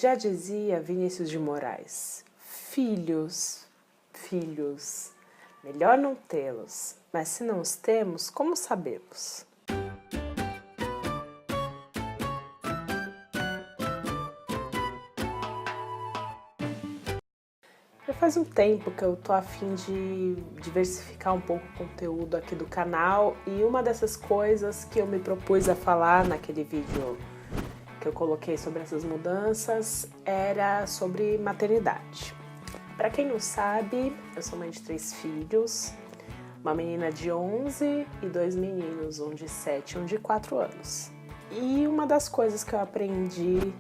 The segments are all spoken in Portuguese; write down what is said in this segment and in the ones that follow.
Já dizia Vinícius de Moraes: filhos, melhor não tê-los, mas se não os temos, como sabemos? Já faz um tempo que eu tô a fim de diversificar um pouco o conteúdo aqui do canal, e uma dessas coisas que eu me propus a falar naquele vídeo que eu coloquei sobre essas mudanças era sobre maternidade. Para quem não sabe, eu sou mãe de 3 filhos, uma menina de 11 e 2 meninos, um de 7 e um de 4 anos. E uma das coisas que eu aprendi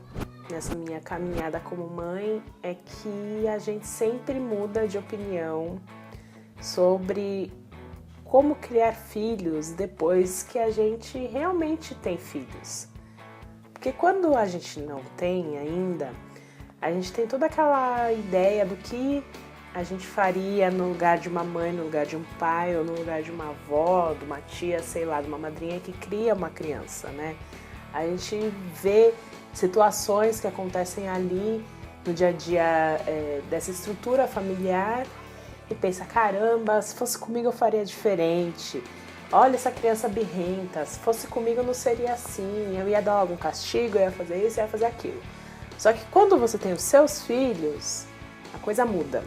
nessa minha caminhada como mãe é que a gente sempre muda de opinião sobre como criar filhos depois que a gente realmente tem filhos. Porque quando a gente não tem ainda, a gente tem toda aquela ideia do que a gente faria no lugar de uma mãe, no lugar de um pai, ou no lugar de uma avó, de uma tia, sei lá, de uma madrinha que cria uma criança, né? A gente vê situações que acontecem ali no dia a dia dessa estrutura familiar e pensa, caramba, se fosse comigo eu faria diferente. Olha essa criança birrenta, se fosse comigo não seria assim, eu ia dar algum castigo, eu ia fazer isso, eu ia fazer aquilo. Só que quando você tem os seus filhos, a coisa muda.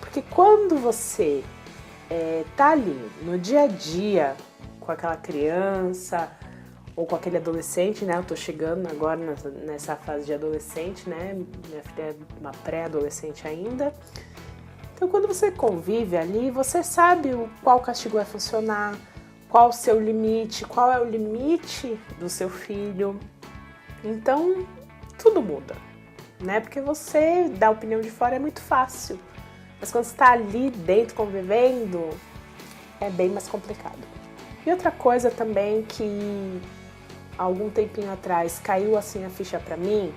Porque quando você tá ali no dia a dia com aquela criança ou com aquele adolescente, né? Eu tô chegando agora nessa fase de adolescente, né? Minha filha é uma pré-adolescente ainda. Então, quando você convive ali, você sabe qual castigo vai funcionar, qual o seu limite, qual é o limite do seu filho. Então, tudo muda, né? Porque você dar opinião de fora é muito fácil, mas quando você está ali dentro convivendo, é bem mais complicado. E outra coisa também que algum tempinho atrás caiu assim a ficha para mim,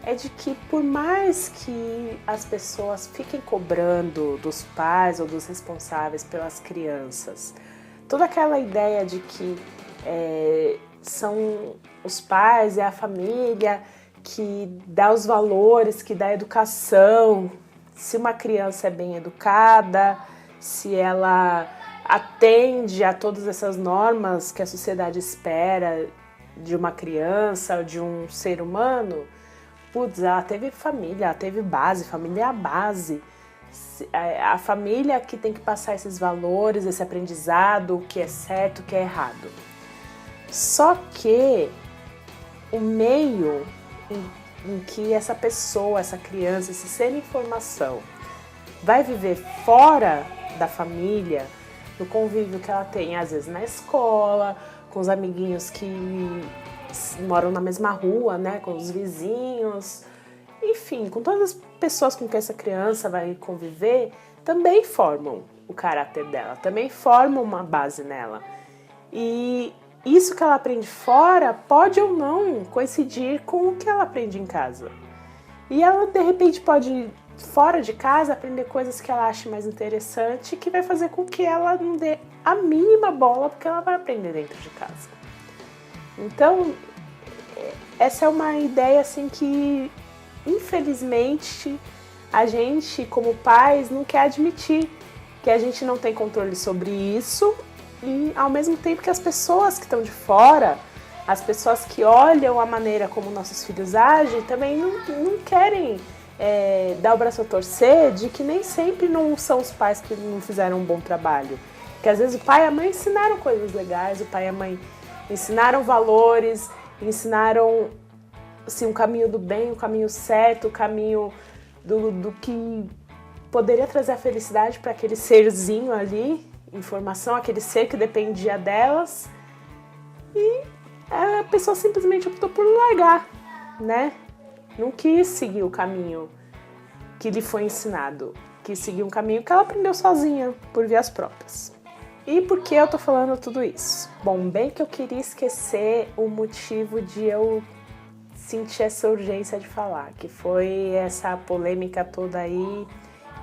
é de que por mais que as pessoas fiquem cobrando dos pais ou dos responsáveis pelas crianças, toda aquela ideia de que são os pais, é a família que dá os valores, que dá a educação, se uma criança é bem educada, se ela atende a todas essas normas que a sociedade espera de uma criança ou de um ser humano, putz, ela teve família, ela teve base, família é a base. A família que tem que passar esses valores, esse aprendizado, o que é certo, o que é errado. Só que o meio em que essa pessoa, essa criança, esse ser em formação vai viver fora da família, no convívio que ela tem, às vezes na escola, com os amiguinhos que moram na mesma rua, né, com os vizinhos, enfim, com todas as pessoas com que essa criança vai conviver, também formam o caráter dela, também formam uma base nela. E isso que ela aprende fora pode ou não coincidir com o que ela aprende em casa. E ela, de repente, pode, fora de casa, aprender coisas que ela acha mais interessante, que vai fazer com que ela não dê a mínima bola porque ela vai aprender dentro de casa. Então, essa é uma ideia assim que, infelizmente, a gente, como pais, não quer admitir que a gente não tem controle sobre isso e, ao mesmo tempo, que as pessoas que estão de fora, as pessoas que olham a maneira como nossos filhos agem, também não querem dar o braço a torcer de que nem sempre não são os pais que não fizeram um bom trabalho. Porque, às vezes, o pai e a mãe ensinaram coisas legais, o pai e a mãe ensinaram valores, ensinaram assim, o caminho do bem, o caminho certo, o caminho do que poderia trazer a felicidade para aquele serzinho ali, informação, aquele ser que dependia delas, e a pessoa simplesmente optou por largar, né? Não quis seguir o caminho que lhe foi ensinado, quis seguir um caminho que ela aprendeu sozinha, por vias próprias. E por que eu tô falando tudo isso? Bom, bem que eu queria esquecer o motivo de eu sentir essa urgência de falar, que foi essa polêmica toda aí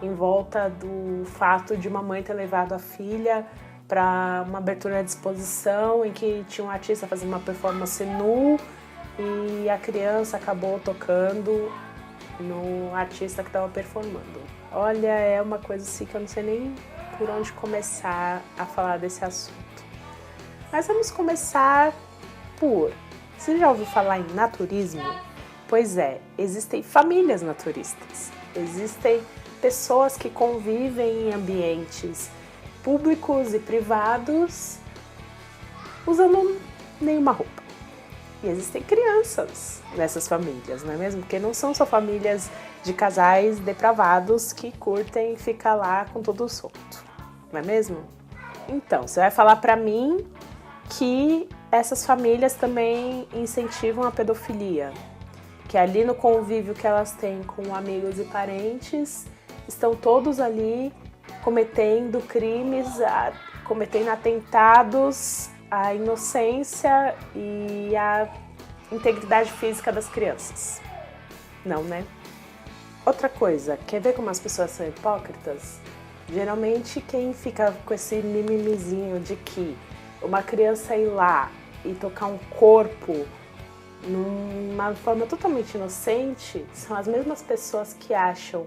em volta do fato de uma mãe ter levado a filha para uma abertura de exposição em que tinha um artista fazendo uma performance nu e a criança acabou tocando no artista que estava performando. Olha, é uma coisa assim que eu não sei nem por onde começar a falar desse assunto. Mas vamos começar por... Você já ouviu falar em naturismo? Pois é, existem famílias naturistas. Existem pessoas que convivem em ambientes públicos e privados usando nenhuma roupa. E existem crianças nessas famílias, não é mesmo? Porque não são só famílias de casais depravados que curtem ficar lá com tudo solto, não é mesmo? Então, você vai falar pra mim que essas famílias também incentivam a pedofilia, que ali no convívio que elas têm com amigos e parentes, estão todos ali cometendo crimes, cometendo atentados à inocência e à integridade física das crianças. Não, né? Outra coisa, quer ver como as pessoas são hipócritas? Geralmente quem fica com esse mimimizinho de que uma criança ir lá e tocar um corpo numa forma totalmente inocente são as mesmas pessoas que acham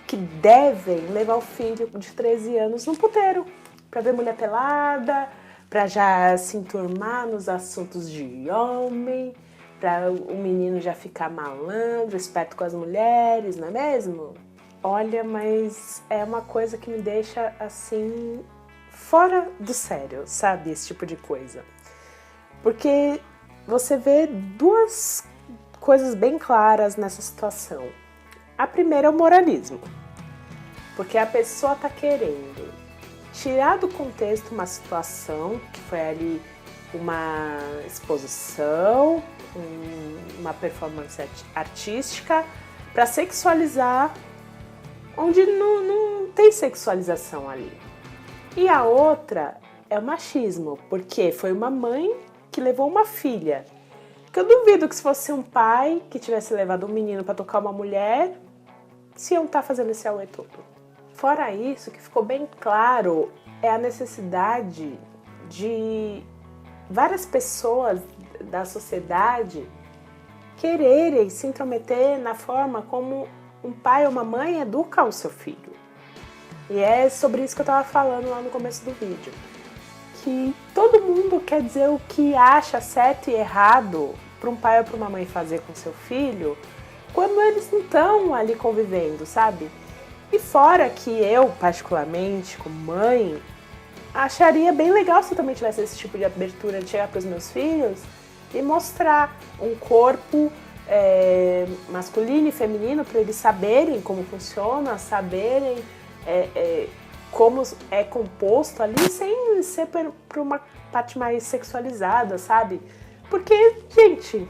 que devem levar o filho de 13 anos no puteiro para ver mulher pelada, para já se enturmar nos assuntos de homem, para o menino já ficar malandro, esperto com as mulheres, não é mesmo? Olha, mas é uma coisa que me deixa assim fora do sério, sabe? Esse tipo de coisa. Porque você vê duas coisas bem claras nessa situação. A primeira é o moralismo, porque a pessoa está querendo tirar do contexto uma situação que foi ali uma exposição, uma performance artística, para sexualizar onde não tem sexualização ali. E a outra é o machismo, porque foi uma mãe que levou uma filha. Que eu duvido que se fosse um pai que tivesse levado um menino para tocar uma mulher, se iam estar fazendo esse auê todo. Fora isso, que ficou bem claro é a necessidade de várias pessoas da sociedade quererem se intrometer na forma como um pai ou uma mãe educa o seu filho. E é sobre isso que eu estava falando lá no começo do vídeo. Que todo mundo quer dizer o que acha certo e errado para um pai ou para uma mãe fazer com seu filho quando eles não estão ali convivendo, sabe? E fora que eu, particularmente, como mãe, acharia bem legal se eu também tivesse esse tipo de abertura de chegar para os meus filhos e mostrar um corpo masculino e feminino para eles saberem como funciona, saberem como é composto ali, sem ser por uma parte mais sexualizada, sabe? Porque, gente,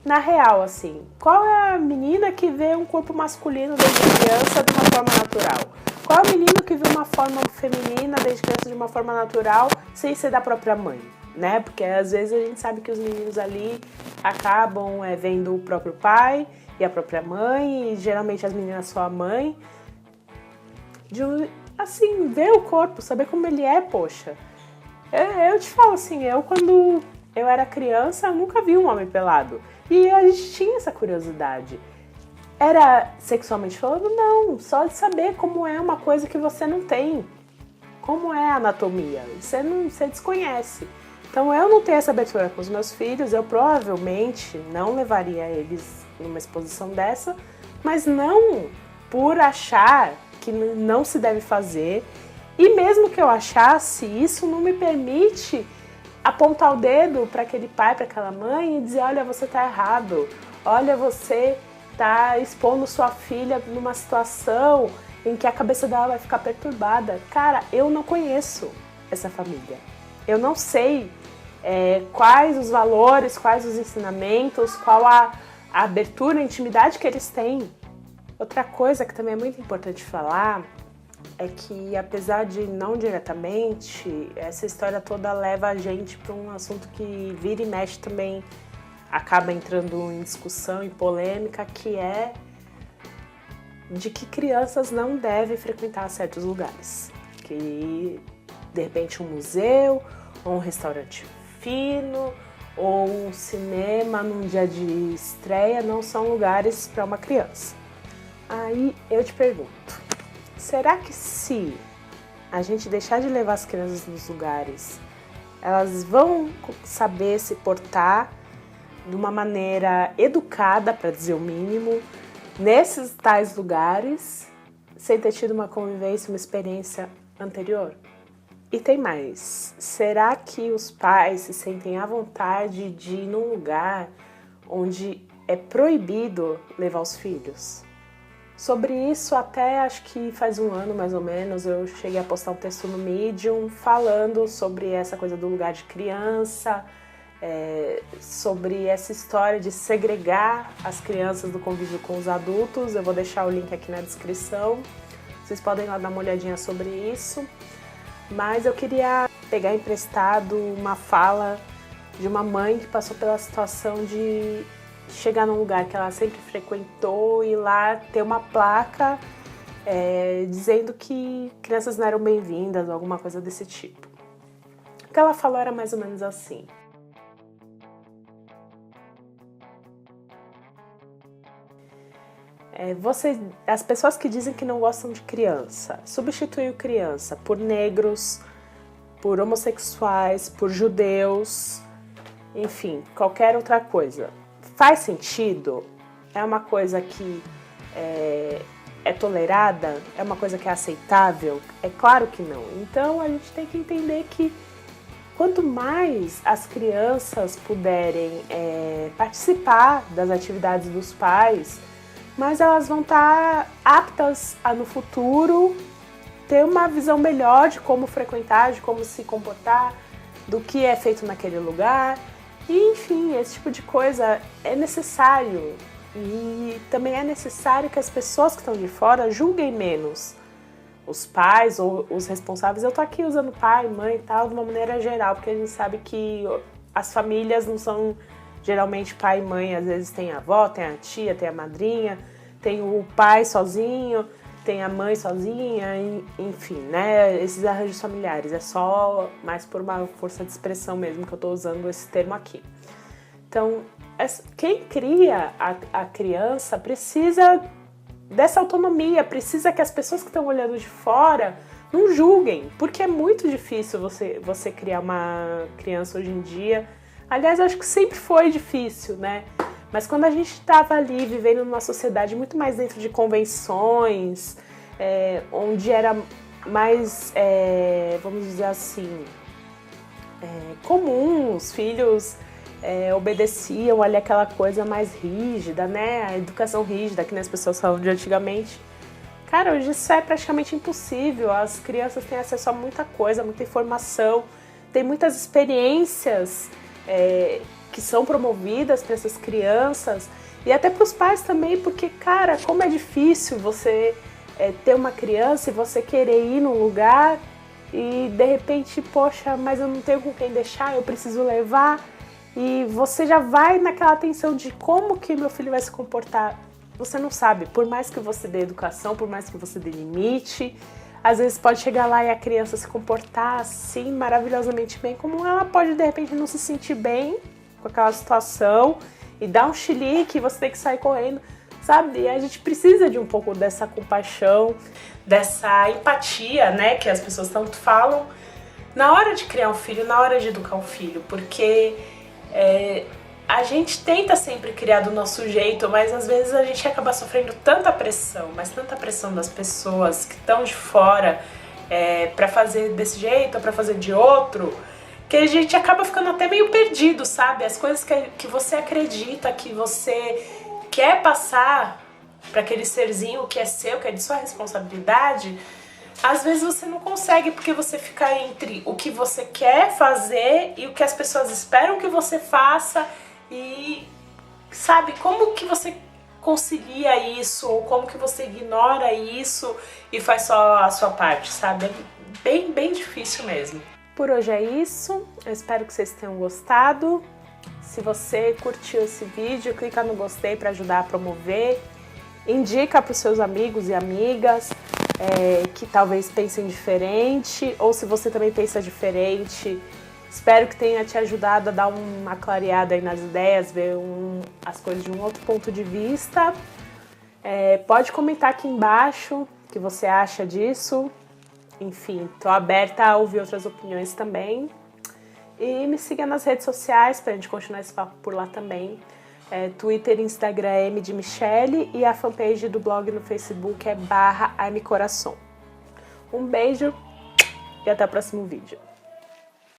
na real, assim, qual é a menina que vê um corpo masculino desde criança de uma forma natural? Qual é o menino que vê uma forma feminina desde criança de uma forma natural sem ser da própria mãe, né? Porque às vezes a gente sabe que os meninos ali acabam vendo o próprio pai e a própria mãe, e geralmente as meninas só a mãe. Assim, ver o corpo, saber como ele é, poxa. Eu te falo assim, quando eu era criança, eu nunca vi um homem pelado. E a gente tinha essa curiosidade. Era sexualmente falando? Não, só de saber como é uma coisa que você não tem. Como é a anatomia, você desconhece. Então eu não tenho essa abertura com os meus filhos, eu provavelmente não levaria eles numa exposição dessa, mas não por achar que não se deve fazer. E mesmo que eu achasse, isso não me permite apontar o dedo para aquele pai, para aquela mãe e dizer, olha, você tá errado, olha, você tá expondo sua filha numa situação em que a cabeça dela vai ficar perturbada. Cara, eu não conheço essa família. Eu não sei quais os valores, quais os ensinamentos, qual a abertura, a intimidade que eles têm. Outra coisa que também é muito importante falar é que, apesar de não diretamente, essa história toda leva a gente para um assunto que vira e mexe também, acaba entrando em discussão e polêmica, que é de que crianças não devem frequentar certos lugares. Que, de repente, um museu, ou um restaurante fino, ou um cinema num dia de estreia não são lugares para uma criança. Aí eu te pergunto, será que se a gente deixar de levar as crianças nos lugares, elas vão saber se portar de uma maneira educada, para dizer o mínimo, nesses tais lugares, sem ter tido uma convivência, uma experiência anterior? E tem mais, será que os pais se sentem à vontade de ir num lugar onde é proibido levar os filhos? Sobre isso, até acho que faz um ano mais ou menos, eu cheguei a postar um texto no Medium falando sobre essa coisa do lugar de criança, sobre essa história de segregar as crianças do convívio com os adultos. Eu vou deixar o link aqui na descrição, vocês podem lá dar uma olhadinha sobre isso. Mas eu queria pegar emprestado uma fala de uma mãe que passou pela situação de chegar num lugar que ela sempre frequentou e lá ter uma placa dizendo que crianças não eram bem-vindas ou alguma coisa desse tipo. O que ela falou era mais ou menos assim: as pessoas que dizem que não gostam de criança, substituem criança por negros, por homossexuais, por judeus, enfim, qualquer outra coisa. Faz sentido? É uma coisa que é tolerada? É uma coisa que é aceitável? É claro que não. Então a gente tem que entender que quanto mais as crianças puderem participar das atividades dos pais, mas elas vão estar aptas a, no futuro, ter uma visão melhor de como frequentar, de como se comportar, do que é feito naquele lugar. E, enfim, esse tipo de coisa é necessário. E também é necessário que as pessoas que estão de fora julguem menos os pais ou os responsáveis. Eu tô aqui usando pai, mãe e tal de uma maneira geral, porque a gente sabe que as famílias não são geralmente pai e mãe, às vezes tem a avó, tem a tia, tem a madrinha, tem o pai sozinho, tem a mãe sozinha, enfim, né? Esses arranjos familiares. É só mais por uma força de expressão mesmo que eu tô usando esse termo aqui. Então, quem cria a criança precisa dessa autonomia, precisa que as pessoas que estão olhando de fora não julguem, porque é muito difícil você criar uma criança hoje em dia. Aliás, eu acho que sempre foi difícil, né? Mas quando a gente estava ali vivendo numa sociedade muito mais dentro de convenções, onde era mais, vamos dizer assim, comum, os filhos obedeciam ali aquela coisa mais rígida, né? A educação rígida que as pessoas falam de antigamente. Cara, hoje isso é praticamente impossível. As crianças têm acesso a muita coisa, muita informação, tem muitas experiências que são promovidas para essas crianças e até para os pais também, porque, cara, como é difícil você ter uma criança e você querer ir num lugar e de repente, poxa, mas eu não tenho com quem deixar, eu preciso levar, e você já vai naquela tensão de como que meu filho vai se comportar. Você não sabe, por mais que você dê educação, por mais que você dê limite, às vezes pode chegar lá e a criança se comportar assim maravilhosamente bem, como ela pode de repente não se sentir bem com aquela situação e dar um chilique e você tem que sair correndo, sabe? E a gente precisa de um pouco dessa compaixão, dessa empatia, né, que as pessoas tanto falam na hora de criar um filho, na hora de educar um filho, porque a gente tenta sempre criar do nosso jeito, mas às vezes a gente acaba sofrendo tanta pressão, mas tanta pressão das pessoas que estão de fora pra fazer desse jeito ou pra fazer de outro, que a gente acaba ficando até meio perdido, sabe? As coisas que você acredita, que você quer passar pra aquele serzinho que é seu, que é de sua responsabilidade, às vezes você não consegue, porque você fica entre o que você quer fazer e o que as pessoas esperam que você faça. E, sabe, como que você concilia isso, ou como que você ignora isso e faz só a sua parte, sabe? É bem, bem difícil mesmo. Por hoje é isso, eu espero que vocês tenham gostado. Se você curtiu esse vídeo, clica no gostei para ajudar a promover. Indica para os seus amigos e amigas que talvez pensem diferente, ou se você também pensa diferente, Espero que tenha te ajudado a dar uma clareada aí nas ideias, ver as coisas de um outro ponto de vista. Pode comentar aqui embaixo o que você acha disso. Enfim, tô aberta a ouvir outras opiniões também. E me siga nas redes sociais pra gente continuar esse papo por lá também. Twitter e Instagram é M de Michele e a fanpage do blog no Facebook é /ArmeCoração. Um beijo e até o próximo vídeo.